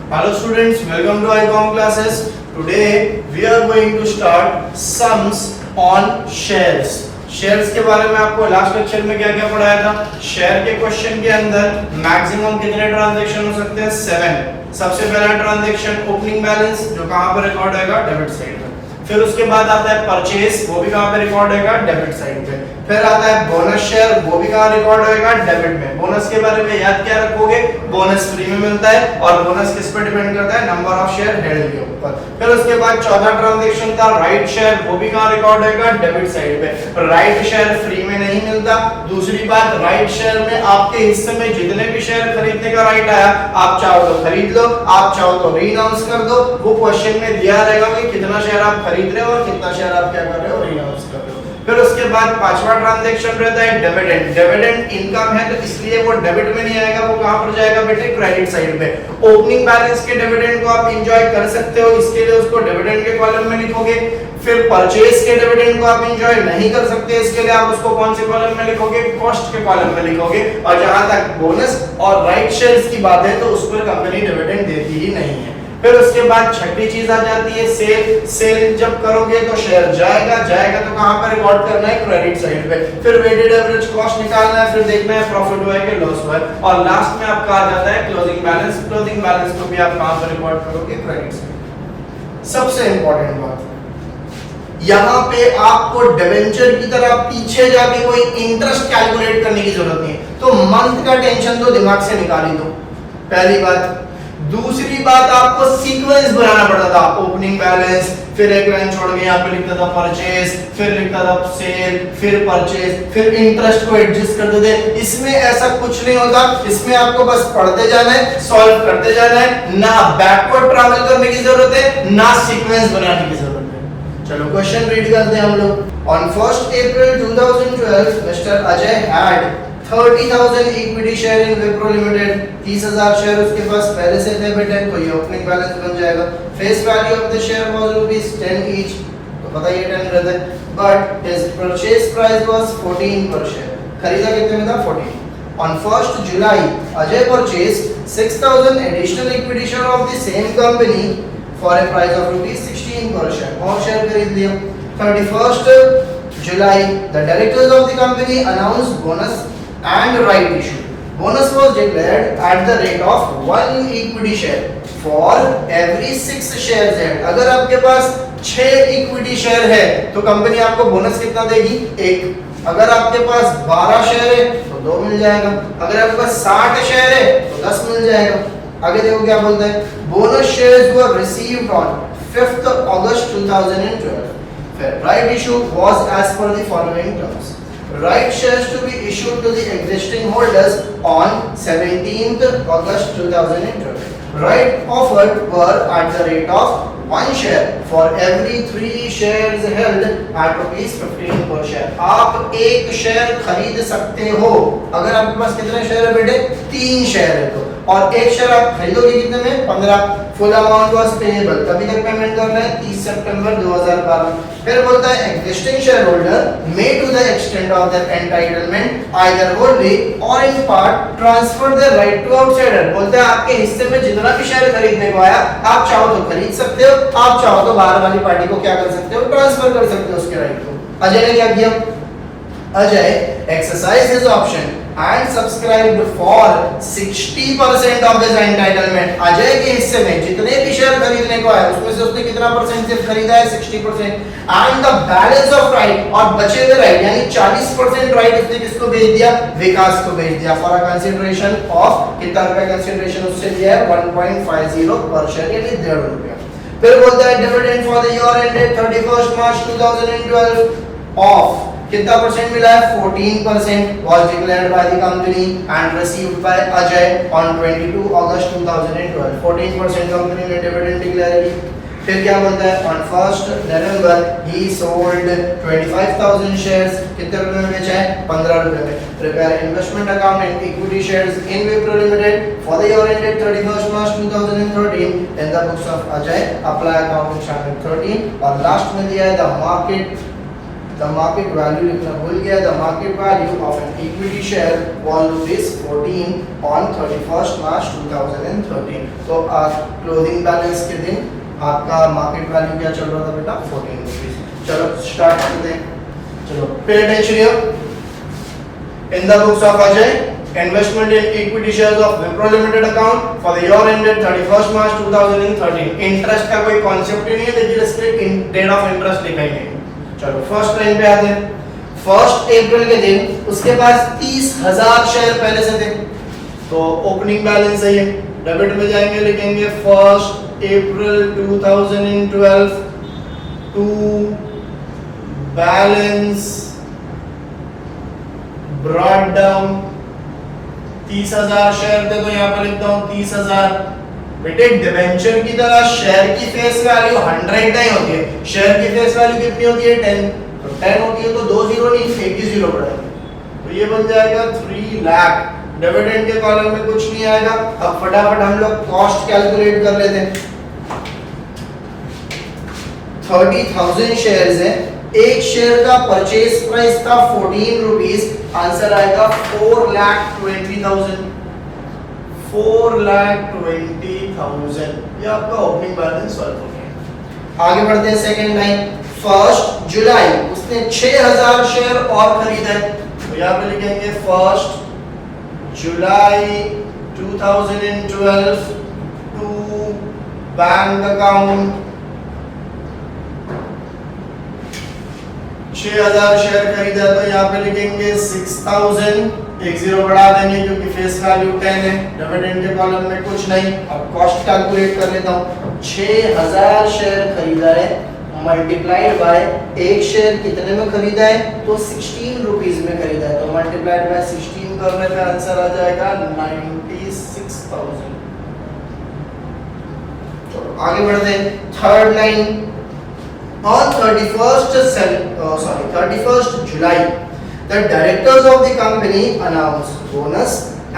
Hello students, welcome to ICOM classes. Today we are going to start sums on shares. Shares के बारे में आपको last lecture में क्या क्या पढ़ाया था? शेयर के क्वेश्चन के अंदर मैक्सिमम कितने ट्रांजैक्शन हो सकते हैं? 7। सबसे पहला ट्रांजैक्शन ओपनिंग बैलेंस, जो कहां पर रिकॉर्ड होगा? डेबिट साइड पे। फिर उसके बाद आता है परचेज, वो भी कहां पे रिकॉर्ड होगा? डेबिट साइड पे। फिर आता है बोनस शेयर, वो भी कहां रिकॉर्ड होगा? डेबिट में। बोनस के बारे में याद क्या रखोगे? बोनस फ्री में मिलता है और बोनस किस पे डिपेंड करता है? नंबर ऑफ शेयर हेल्ड के ऊपर। फिर उसके बाद चौथा ट्रांजैक्शन था राइट शेयर, वो भी कहां रिकॉर्ड होगा? डेबिट साइड पे। राइट शेयर फ्री में नहीं मिलता। दूसरी बात, राइट शेयर में आपके हिस्से में जितने भी शेयर खरीदने का राइट आया, आप चाहो तो खरीद लो, आप चाहो तो रीअनाउंस कर दो। वो क्वेश्चन में दिया रहेगा कि कितना शेयर आप खरीद रहे हो और कितना शेयर आप क्या कर रहे हो? रीअनाउंस कर रहे हो। फिर उसके बाद पांचवा ट्रांजैक्शन रहता है डिविडेंड। डिविडेंड इनकम है तो इसलिए वो डेबिट में नहीं आएगा, वो कहां पर जाएगा बेटे? क्रेडिट साइड पे। ओपनिंग बैलेंस के डिविडेंड को आप एंजॉय कर सकते हो, इसके लिए उसको डिविडेंड के कॉलम में लिखोगे। फिर परचेज के डिविडेंड को आप एंजॉय नहीं कर सकते, इसके लिए आप उसको कौन से कॉलम में लिखोगे? कॉस्ट के कॉलम में लिखोगे। और जहां तक बोनस और राइट शेयर्स की बात है तो उस पर कंपनी डिविडेंड देती ही नहीं है। फिर उसके बाद छठी चीज आ जाती है सेल। सेल जब करोगे तो शेयर जाएगा तो कहां पर रिकॉर्ड करना है? क्रेडिट साइड पे। फिर वेटेड एवरेज कॉस्ट निकालना है, फिर देखना है प्रॉफिट हुआ है कि लॉस हुआ है, और लास्ट में आपका आ जाता है क्लोजिंग बैलेंस। क्लोजिंग बैलेंस को भी आप कहां पर रिकॉर्ड करोगे? Credit side. सबसे इंपॉर्टेंट बात, यहाँ पे आपको डिबेंचर की तरह पीछे जाके कोई इंटरेस्ट कैलकुलेट करने की जरूरत नहीं है, तो मंथ का टेंशन तो दिमाग से निकाल ही दो, पहली बात। दूसरी बात, आपको सीक्वेंस बनाना पड़ता था। ओपनिंग बैलेंस, फिर एक लाइन छोड़ के यहाँ पे लिखता था परचेज, फिर लिखता था सेल, फिर परचेज, फिर इंटरेस्ट को एडजस्ट करते थे। इसमें ऐसा कुछ नहीं होता, इसमें आपको बस पढ़ते जाना है, सॉल्व करते जाना है, ना बैकवर्ड ट्रैवल करने की जरूरत है, ना सीक्वेंस बनाने की जरूरत है। चलो क्वेश्चन रीड करते हैं हम लोग। On 1 April 2012 mister Ajay had 30,000 equity share in Wipro limited. 30,000 share उसके पास पहले से थे बेटे, तो ये ओपनिंग बैलेंस बन जाएगा। Face value of the share was ₹10 each, तो पता ये 10 रहता है। But his purchase price was 14 पर शेयर। खरीदा कितने में था? 14। On 1 July Ajay purchase 6,000 additional equity share of the same company for a price of ₹16 पर शेयर। और शेयर खरीद लिया। 31 July the directors of the company announced bonus and right issue. Bonus was declared at the rate of 1 equity share for every 6 shares held. अगर आपके पास 6 equity share है तो company आपको bonus कितना देगी? 1। अगर आपके पास 12 शेयर है तो 2 मिल जाएगा। अगर आपके पास 60 शेयर है तो 10 मिल जाएगा। आगे देखो क्या बोलता है। Bonus shares were received on 5th August 2012. Right issue was as per the following terms. Right shares to be issued to the existing holders on 17th August 2012. Right offered were at the rate of 1 share for every 3 shares held at ₹15 per share. आप एक share खरीद सकते हो अगर आपके पास कितने share है बेटे? 3 शेयर है तो, और एक शेयर आप खरीदोगे कितने में? 15। फुल अमाउंट वाज पेएबल, कभी तक पेमेंट करना है? 30 सितंबर 2012। फिर बोलता है existing share holder may to the extent of their entitlement either होल्डली or in part transfer their right to outsider. बोलता है आपके हिस्से में जितना भी शेयर खरीदने को आया, आप चाहो तो खरीद सकते हो, आप चाहो तो बाहर वाली पार्टी को क्या कर सकते हो? ट्रांसफर कर सकते हो उसके राइट को। अजय ने क्या किया? Ajay exercise his option and subscribed for 60% of his entitlement. Ajay के हिस्से में जितने भी शेयर खरीदने को आए उसमें से उसने कितना परसेंट सिर्फ खरीदा है? 60%। and the balance of right, और बचे हुए राइट यानी 40% राइट उसने किसको भेज दिया? विकास को भेज दिया। फॉर अ कंसीडरेशन ऑफ कितना रुपया कंसीडरेशन उससे दिया है? 1.50 पर शेयर यानी ₹1.5। फिर बोलता है dividend for the year ended 31 March 2012 of कितना परसेंट मिला है? 14% was declared by the company and received by Ajay on 22 August 2012. 14% company ने डिविडेंड डिक्लेयर की। फिर क्या बोलता है? on 1st November he sold 25,000 shares। कितने रुपए में बेचा है? 15 रुपए में। Prepare investment account and equity shares in Wipro Limited for the year ended 31st March 2013 in the books of Ajay. Apply accounting standard 13 और लास्ट में दिया है the market the market value लिखना भूल गया, the market value of an equity share was ₹14 on 31 मार्च 2013। तो आज closing balance के दिन आपका मार्केट वैल्यू क्या चल रहा था बेटा? ₹14। चलो स्टार्ट करते हैं। चलो pay attention here in the books of Ajay investment in equity shares of Wipro Limited account for the year ended 31st March 2013। Interest का कोई कॉन्सेप्ट ही नहीं है, लेकिन इसके डेट ऑफ इंटरेस्ट लिखा ही नहीं। चलो फर्स्ट लाइन पे आते हैं। 1 अप्रैल के दिन उसके पास 30,000 शेयर पहले से थे, तो ओपनिंग बैलेंस है ये, डेबिट में जाएंगे, लिखेंगे 1 April 2012 to balance brought down 30,000 share थे, तो यहाँ पे लिखता हूँ 30,000। बेटे डिबेंचर की तरह शेयर की फेस वैल्यू 100 नहीं होती है, शेयर की फेस वैल्यू कितनी होती है? 10। तो 10 होती है तो 2 जीरो नहीं, एक ही जीरो पड़ेगा, तो ये बन जाएगा 3 लाख। डिविडेंड के कॉलम में कुछ नहीं आएगा। अब फटाफट हम लोग कॉस्ट कैलकुलेट कर लेते हैं। 30,000 शेयर्स है, एक शेयर का परचेज प्राइस था 14 रुपीस, आंसर आएगा 4,20,000। 4,20,000 ये आपका ओपनिंग बैलेंस सॉल्व हो गया। आगे बढ़ते हैं सेकंड लाइन। 1 जुलाई उसने 6,000 शेयर और खरीदा है, तो यहाँ पे लिखेंगे 1 जुलाई 2012 टू बैंक अकाउंट 6,000 शेयर खरीदा, तो यहाँ पे लिखेंगे 6,000, एक जीरो बढ़ा देंगे क्योंकि फेस वैल्यू 10 है। डिविडेंड के कॉलम में कुछ नहीं। अब कॉस्ट कैलकुलेट कर लेता हूँ। 6,000 शेयर खरीदा है मल्टीप्लाइड बाय एक शेयर कितने में खरीदा है? तो 16 रुपीस में खरीदा है, तो मल्टीप्लाइड बाय 16 करने पे आंसर आ जाएगा 96,000। चलो आगे बढ़ते हैं। Third line. On 31st July, the directors of the company announced bonus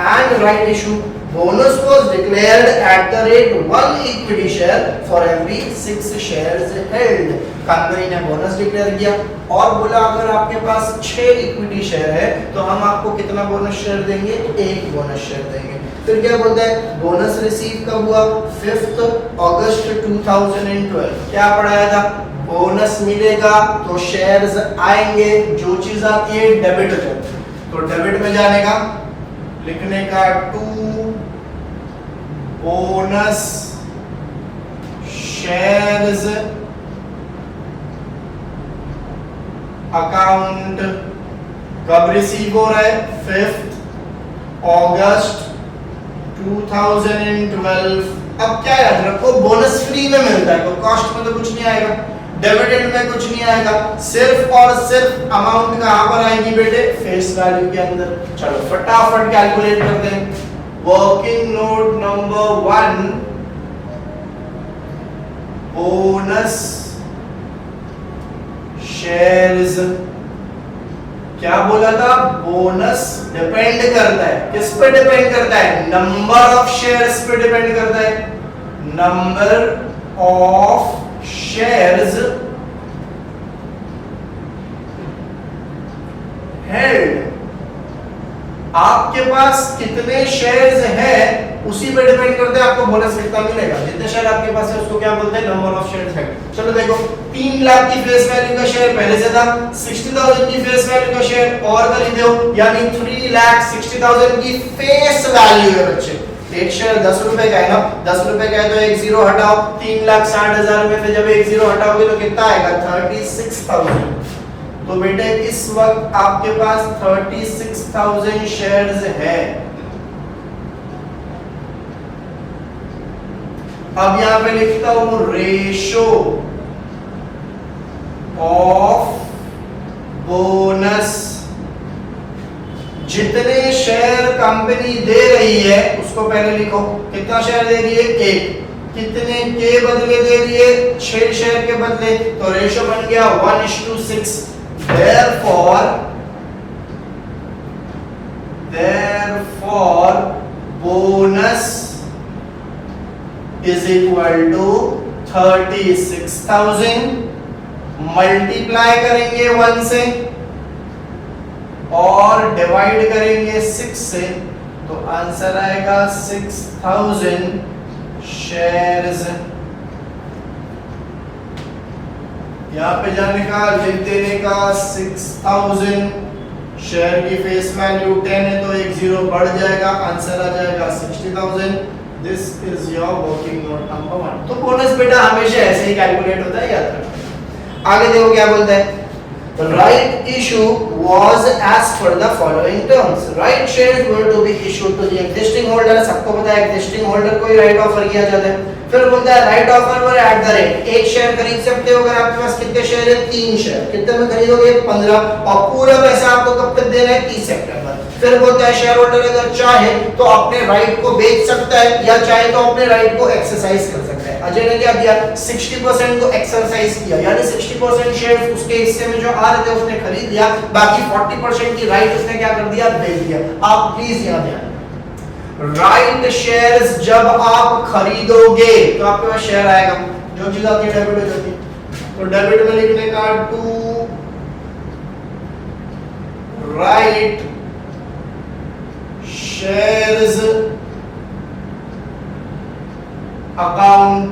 and right issue. Bonus was declared at the rate 1 equity share for every 6 shares held. Company ने bonus declare किया और बोला अगर आपके पास 6 इक्विटी शेयर है तो हम आपको कितना बोनस शेयर देंगे? 1 बोनस शेयर देंगे। फिर क्या बोलता है? बोनस रिसीव कब हुआ? 5 अगस्त 2012। क्या पढ़ाया था? बोनस मिलेगा तो शेयर्स आएंगे, जो चीज आती है डेबिट हो जाती है, तो डेबिट में जाने का लिखने का 2 बोनस शेयर्स अकाउंट कब रिसीव हो रहा है? 5 अगस्त 2012। अब क्या याद रखो, बोनस फ्री में मिलता है, तो कॉस्ट में तो कुछ नहीं आएगा, डिविडेंड में कुछ नहीं आएगा, सिर्फ और सिर्फ अमाउंट कहां पर आएगी बेटे? फेस वैल्यू के अंदर। चलो फटाफट कैलकुलेट करते हैं। Working note number 1, bonus shares. क्या बोला था? बोनस डिपेंड करता है, किस पे डिपेंड करता है? नंबर ऑफ शेयर्स पे डिपेंड करता है। नंबर ऑफ शेयर्स हेल्ड, आपके पास कितने शेयर्स हैं उसी पे डिपेंड करता है आपको बोनस कितना मिलेगा। जितने शेयर आपके पास है उसको क्या बोलते हैं? Number of shares held. चलो देखो, 3 लाख की फेस वैल्यू का शेयर पहले से था, 60,000 की फेस वैल्यू का शेयर और खरीदे हो, यानी 3,60,000 की फेस वैल्यू है बच्चे। एक शेयर 10 रुपए का है ना, 10 रुपए का है तो एक जीरो हटाओ, 3,60,000 में से जब एक जीरो हटाओगे तो कितना आएगा? 36,000। तो बेटे इस वक्त आपके पास 36,000 शेयर्स है। अब यहां पे लिखता हूं रेशो ऑफ बोनस। जितने शेयर कंपनी दे रही है उसको पहले लिखो। कितना शेयर दे रही है? 1। कितने के बदले दे रही है? 6 शेयर के बदले, तो रेशो बन गया 1:6। therefore bonus is equal to 36,000 multiply करेंगे 1 से और डिवाइड करेंगे 6 से, तो आंसर आएगा 6000 शेयर्स। यहाँ पे जाने का, लिख देने का 6000, शेयर की फेस वैल्यू 10 है तो एक जीरो बढ़ जाएगा, आंसर आ जाएगा 60,000। This is your working note number 1। तो बोनस बेटा हमेशा ऐसे ही कैलकुलेट होता है, याद रखना। आगे देखो क्या बोलता है, right issue was as per the following terms. Right shares were to be issued to the existing holder। सबको पता है existing holder को ही right offer किया जाता है। फिर बोलता है right offer पर at the rate, एक शेयर खरीद सकते हो अगर आपके पास कितने शेयर है, 3 शेयर, कितने में खरीदोगे, 15, और पूरा पैसा आपको कब तक देना है, 30 सितंबर। फिर बोलता है शेयर होल्डर अगर चाहे तो अपने राइट को बेच सकता है या चाहे तो अपने राइट को एक्सरसाइज कर सकता है। अजय ने क्या किया, 60% को एक्सरसाइज किया, यानी 60% शेयर्स उसके हिस्से में जो आ रहे थे उसने खरीद लिया, बाकी 40% की राइट उसने क्या कर दिया, बेच दिया। आप प्लीज यहाँ ध्यान, राइट शेयर्स जब आप खरीदोगे तो आपके पास शेयर आएगा, जो चीज आती है डेबिट हो जाती है, तो डेबिट में लिखने का to right shares account.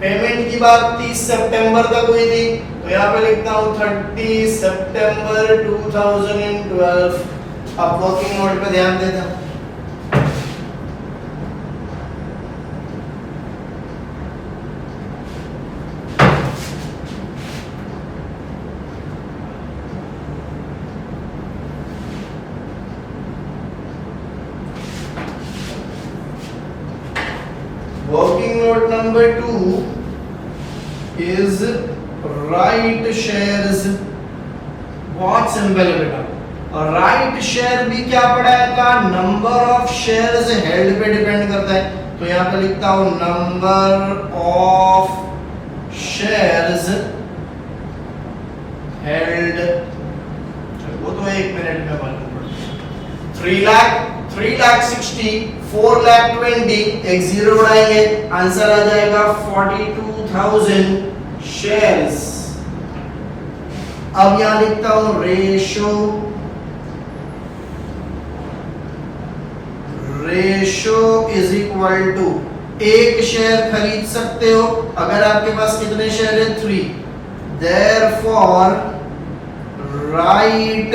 Payment की बात 30 सितंबर तक हुई थी, तो यहाँ पे लिखता हूँ 30 सितंबर 2012। अब वर्किंग नोट पे ध्यान देता हूँ। Working note number 2 is right shares। बहुत सिंपल है बेटा, और राइट शेयर भी क्या पढ़ाया था, नंबर ऑफ शेयर्स हेल्ड पे डिपेंड करता है, तो यहाँ पे लिखता हूँ नंबर ऑफ शेयर्स हेल्ड। वो तो 1 मिनट में मालूम पड़ेगा। 3 लाख, 3,60,000, 4,20,000, एक जीरो उड़ाएंगे, आंसर आ जाएगा 42,000 शेयर्स। अब यहां लिखता हूं रेशो इज इक्वल टू, एक शेयर खरीद सकते हो अगर आपके पास कितने शेयर है, 3, therefore right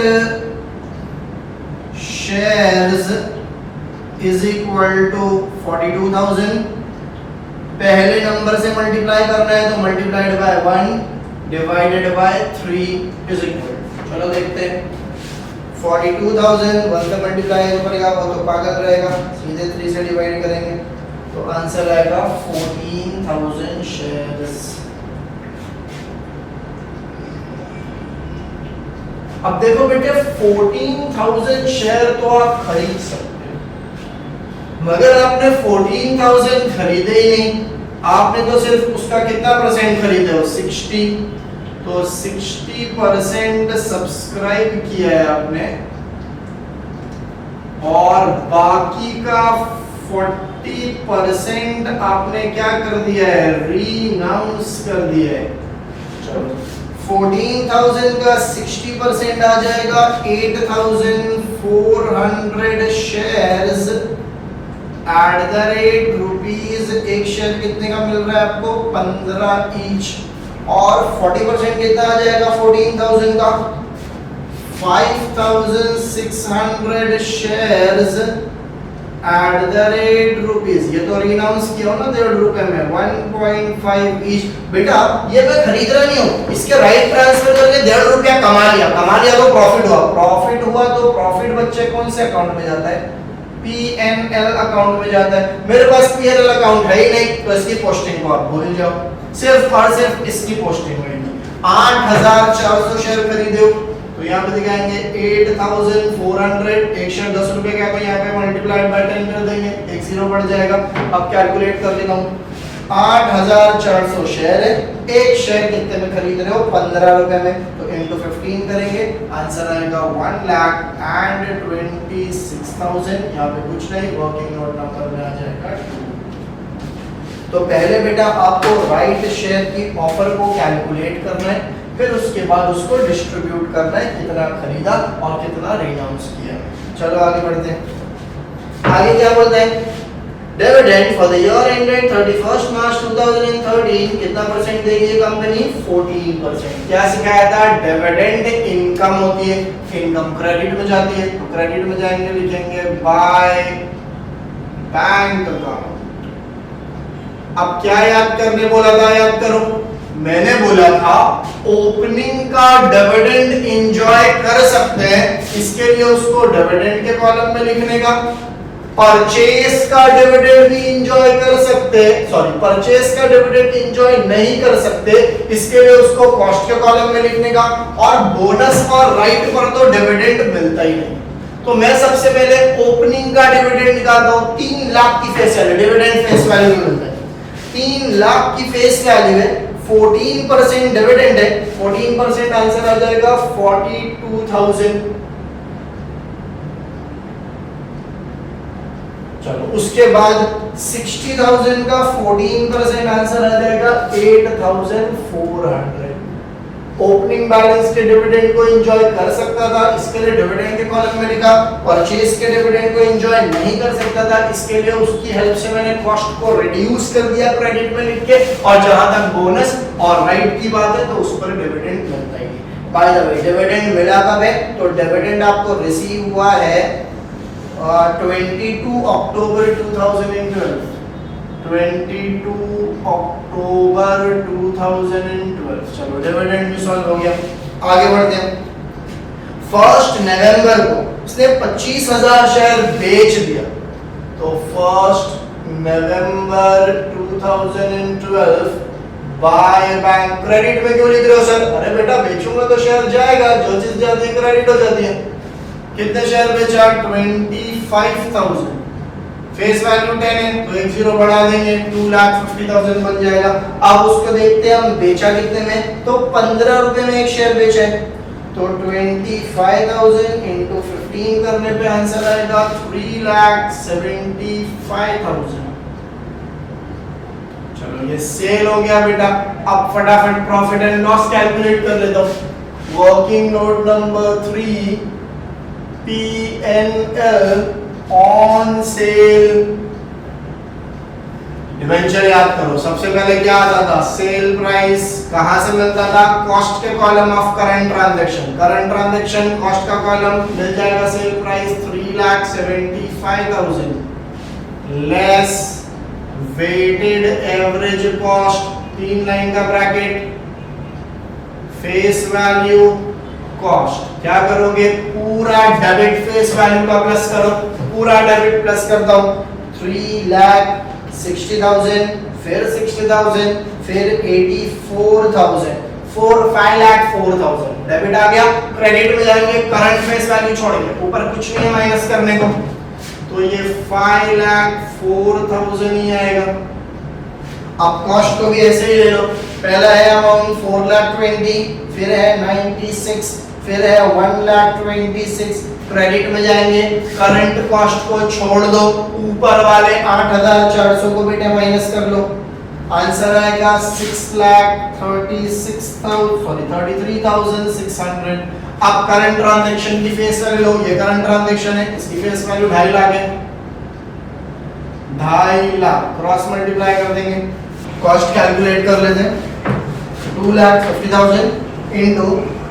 shares is equal to 42,000। पहले नंबर से मल्टीप्लाई करना है तो multiplied by 1 divided by 3 is equal, चलो देखते हैं। 42,000 1 से मल्टीप्लाई करेगा वो तो पागल रहेगा, सीधे 3 से डिवाइड करेंगे तो आंसर आएगा 14,000 शेयर्स। अब देखो बेटे 14,000 शेयर तो आप खरीद सकते हो, मगर आपने 14,000 खरीदे ही नहीं, आपने तो सिर्फ उसका कितना परसेंट खरीदे हो, 60, तो 60% सब्सक्राइब किया है आपने और बाकी का 40% आपने क्या कर दिया है, रीनाउंस कर दिया है। चलो 14,000 का 60% आ जाएगा 8,400 shares at the rate rupees, एक शेयर कितने का मिल रहा है आपको, 15 ईच, और 40% कितना आ जाएगा 14,000 का, 5,600 shares at the rate rupees, ये तो रीनाउंस किया हो ना 1.5 रुपए में, 1.5 ईच। बेटा ये मैं खरीद रहा नहीं हूँ, इसके राइट ट्रांसफर करके 1.5 रुपया कमा लिया तो प्रॉफिट हुआ, तो प्रॉफिट बच्चे कौन से अकाउंट में जाता है, PNL अकाउंट में जाता है। मेरे पास PNL अकाउंट है ही नहीं तो इसकी पोस्टिंग को आप भूल जाओ, सिर्फ और सिर्फ इसकी पोस्टिंग होगी। 8,400 शेयर खरीदे हो तो यहाँ पे दिखाएंगे 8,400, एक शेयर 10 रुपए का, तो यहाँ पे मल्टीप्लाइड बाय 10 कर देंगे, एक जीरो बढ़ जाएगा। अब कैलकुलेट कर लेता हूँ, 8,400 शेयर है, एक शेयर कितने में खरीद रहे हो, 15 रुपए में, तो इनटू 15 करेंगे, आंसर आएगा 1,26,000। यहाँ पे कुछ नहीं, वर्किंग नोट नंबर में आ जाएगा 2। तो पहले बेटा आपको राइट शेयर की ऑफर को कैलकुलेट करना है, फिर उसके बाद उसको डिस्ट्रीब्यूट करना है, कितना खरीदा और कितना रिनाउंस किया। चलो आगे बढ़ते हैं। आगे क्या बोलते हैं, dividend for the year ended 31 मार्च 2013 कितना परसेंट देगी ये कंपनी, 14%। क्या सिखाया था, डिविडेंड इनकम होती है, इनकम क्रेडिट में जाती है, तो क्रेडिट में जाएंगे, लिखेंगे बाय बैंक अकाउंट। अब क्या याद करने बोला था, याद करो, मैंने बोला था ओपनिंग का डिविडेंड एंजॉय कर सकते हैं, इसके लिए उसको डिविडेंड के कॉलम में लिखने का। परचेस का डिविडेंड भी एंजॉय कर सकते हैं, सॉरी परचेस का डिविडेंड एंजॉय नहीं कर सकते, इसके लिए उसको कॉस्ट के कॉलम में लिखने का। और बोनस और राइट पर तो डिविडेंड मिलता ही नहीं, तो मैं सबसे पहले ओपनिंग का डिविडेंड निकालता हूं। 3 लाख की face value, dividend face value मिलता है, 3 लाख की फेस वैल्यू है, 14% डिविडेंड है, 14% आंसर आ जाएगा 42,000। चलो उसके बाद 60,000 का 14% आंसर आ जाएगा 8,400। ओपनिंग बैलेंस के डिविडेंड को एंजॉय कर सकता था, इसके लिए डिविडेंड के कॉलम में लिखा। परचेज के डिविडेंड को एंजॉय नहीं कर सकता था, इसके लिए उसकी हेल्प से मैंने कॉस्ट को रिड्यूस कर दिया क्रेडिट में लिख के। और जहां तक बोनस और राइट की बात है तो उस पर डिविडेंड मिलता ही नहीं। बाय द वे डिविडेंड मिला कब है, तो डिविडेंड आपको रिसीव हुआ है 22 अक्टूबर 2012, 22 अक्टूबर 2012। चलो डिविडेंड भी सॉल्व हो गया। आगे बढ़ते हैं। 1 नवंबर को उसने 25,000 शेयर बेच दिया, तो 1 नवंबर 2012 बाय बैंक। क्रेडिट में क्यों लिख रहे हो सर, अरे बेटा बेचूंगा तो शेयर जाएगा, जो चीज जाती है क्रेडिट हो जाती है। कितने शेयर बेचा, 25,000, फेस वैल्यू 10 है तो एक जीरो बढ़ा देंगे, 2,50,000 बन जाएगा। अब उसको देखते हैं हम बेचा कितने में, तो 15 रुपए में एक शेयर बेचा है, तो 25,000 इंटू 15 करने पे आंसर आएगा 3,75,000। चलो ये सेल हो गया बेटा। अब फटाफट प्रॉफिट एंड लॉस कैलकुलेट कर लेता हूं। Working note number 3, P&L on sale. Debenture याद करो, सबसे पहले क्या आता था, सेल प्राइस कहां से मिलता था, कॉस्ट के column of current transaction. Current transaction cost का कॉलम मिल जाएगा, sale price 3,75,000 less weighted average cost, 3 line का ब्रैकेट, फेस वैल्यू कॉस्ट। क्या करोगे, पूरा डेबिट फेस वैल्यू का प्लस करो, पूरा डेबिट प्लस करता हूं, 3,60,000 फिर 60,000 फिर 84,000, 5,04,000 डेबिट आ गया। क्रेडिट में जाएंगे, करंट फेस वैल्यू छोड़ेंगे, ऊपर कुछ नहीं है माइनस करने को, तो ये 5,04,000 ही आएगा। अब कॉस्ट को भी ऐसे ही ले लो, पहला है अमाउंट 4,20,000, फिर है 96, फिर है 1,26,000। क्रेडिट में जाएंगे, करंट कॉस्ट को छोड़ दो, ऊपर वाले 8,400 को बेटा माइनस कर लो, आंसर आएगा 33,600। अब करंट ट्रांजैक्शन की फेस वैल्यू लो, ये करंट ट्रांजैक्शन है, इसकी फेस वैल्यू 2.5 लाख है, 2.5 लाख क्रॉस मल्टीप्लाई कर देंगे, कॉस्ट कैलकुलेट कर लेते हैं, 2,50,000 इनटू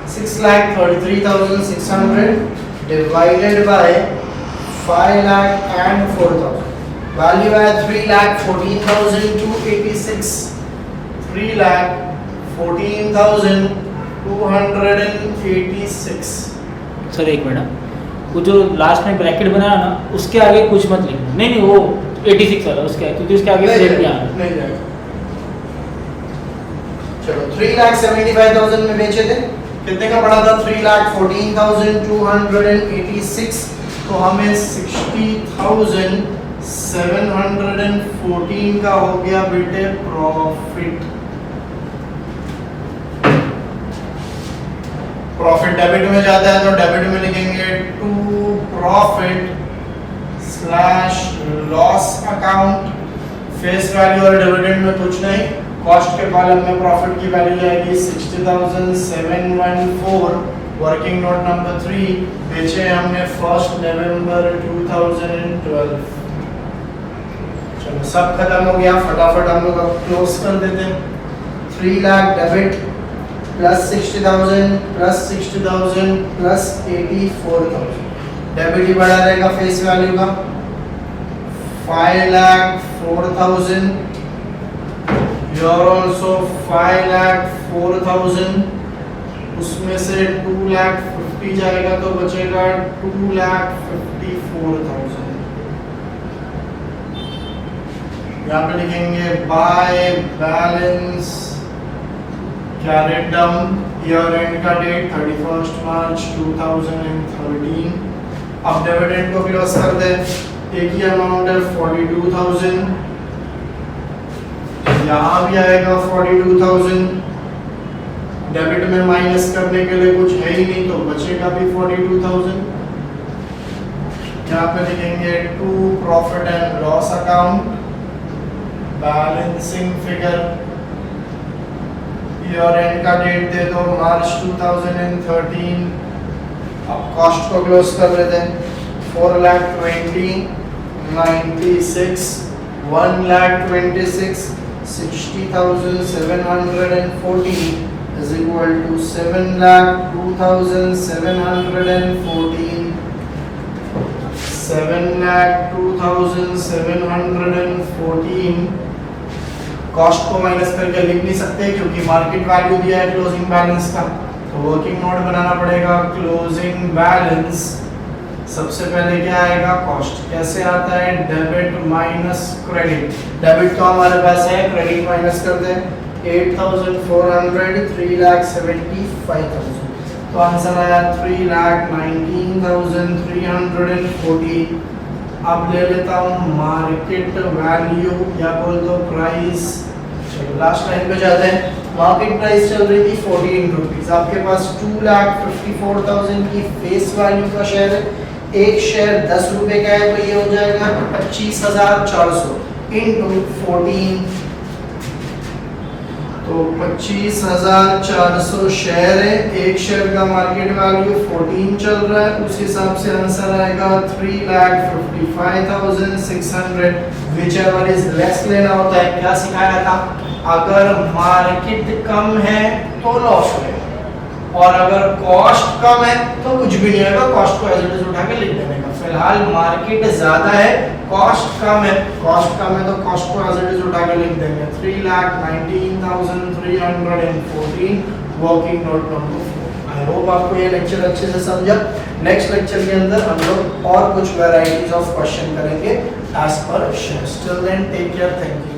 6,33,600 डिवाइडेड बाय 5,04,000, वैल्यू है 3,14,286, 3,14,286। सर एक मिनट, वो जो लास्ट में ब्रैकेट बनाया ना उसके आगे कुछ मत लिखना, नहीं वो 86 वाला उसके आगे, क्योंकि उसके आगे ब्रेक नहीं आना। नहीं जाएगा। चलो 3,75,000 में बेचे थे, कितने का पड़ा था, 3,14,286, तो हमें 60,714 का हो गया बेटे प्रॉफिट। प्रॉफिट डेबिट में जाता है तो डेबिट में लिखेंगे to profit slash loss account, face value और डिविडेंड में कुछ नहीं, कॉस्ट के कॉलम में प्रॉफिट की वैल्यू जाएगी 60,714, वर्किंग नोट नंबर 3, बेचे हमने 1 नवंबर 2012। चलो सब खत्म हो गया, फटाफट हम लोग अब क्लोज कर देते हैं। 3 lakh debit plus 60,000 plus 60,000 plus 84,000, debit ही बढ़ा रहेगा फेस वैल्यू का। 5,04,000, you're also 5,04,000, उसमें से 2,50,000 जाएगा तो बचेगा 2,54,000। यहाँ पे लिखेंगे by balance carried down, year end का डेट 31 मार्च 2013। अब डिविडेंड को क्लोज कर दे, एक ही अमाउंट है 42,000, यहाँ भी आएगा 42,000, डेबिट में माइनस करने के लिए कुछ है ही नहीं तो बचेगा भी 42,000। यहाँ पे लिखेंगे to profit and loss account, balancing figure, year end का डेट दे दो मार्च 2013। अब कॉस्ट को क्लोज कर लेते हैं। 4,20,96, 1,26,60,714 is equal to 7,02,714, 7,02,714। कॉस्ट को माइनस करके लिख नहीं सकते क्योंकि मार्केट वैल्यू दिया है क्लोजिंग बैलेंस का, तो वर्किंग नोट बनाना पड़ेगा। क्लोजिंग बैलेंस सबसे पहले क्या आएगा, कॉस्ट कैसे आता है, डेबिट माइनस क्रेडिट। डेबिट तो हमारे पास है, क्रेडिट माइनस कर दें 8,400, 3,75,000, तो आंसर आया 3,19,340। अब ले लेता हूँ मार्केट वैल्यू या बोल दो प्राइस। चलो लास्ट लाइन पे जाते हैं। मार्केट प्राइस चल रही थी 14 रुपीज, आपके पास 2,54,000 की फेस वैल्यू का शेयर है, एक शेयर 10 रुपए का है, तो ये हो जाएगा 25,400 इंटू 14, तो 25,400 शेयर है, एक शेयर का मार्केट वैल्यू 14 चल रहा है, उस हिसाब से आंसर आएगा 3,55,600, विच एवर इज लेस लेना होता है। क्या सिखाया था, अगर मार्केट कम है तो लॉस होगा, और अगर कॉस्ट कम है तो कुछ भी नहीं होगा, कॉस्ट को एज इट इज उठा के लिख देने का। फिलहाल मार्केट ज्यादा है, कॉस्ट कम है, कॉस्ट कम है तो कॉस्ट को एज इट इज उठा के लिख देंगे। 3,19,314, working note number 4। I hope आपको ये लेक्चर अच्छे से समझा। नेक्स्ट लेक्चर के अंदर हम लोग और कुछ वैरायटीज ऑफ क्वेश्चन करेंगे as per shares. Till then take care, thank you.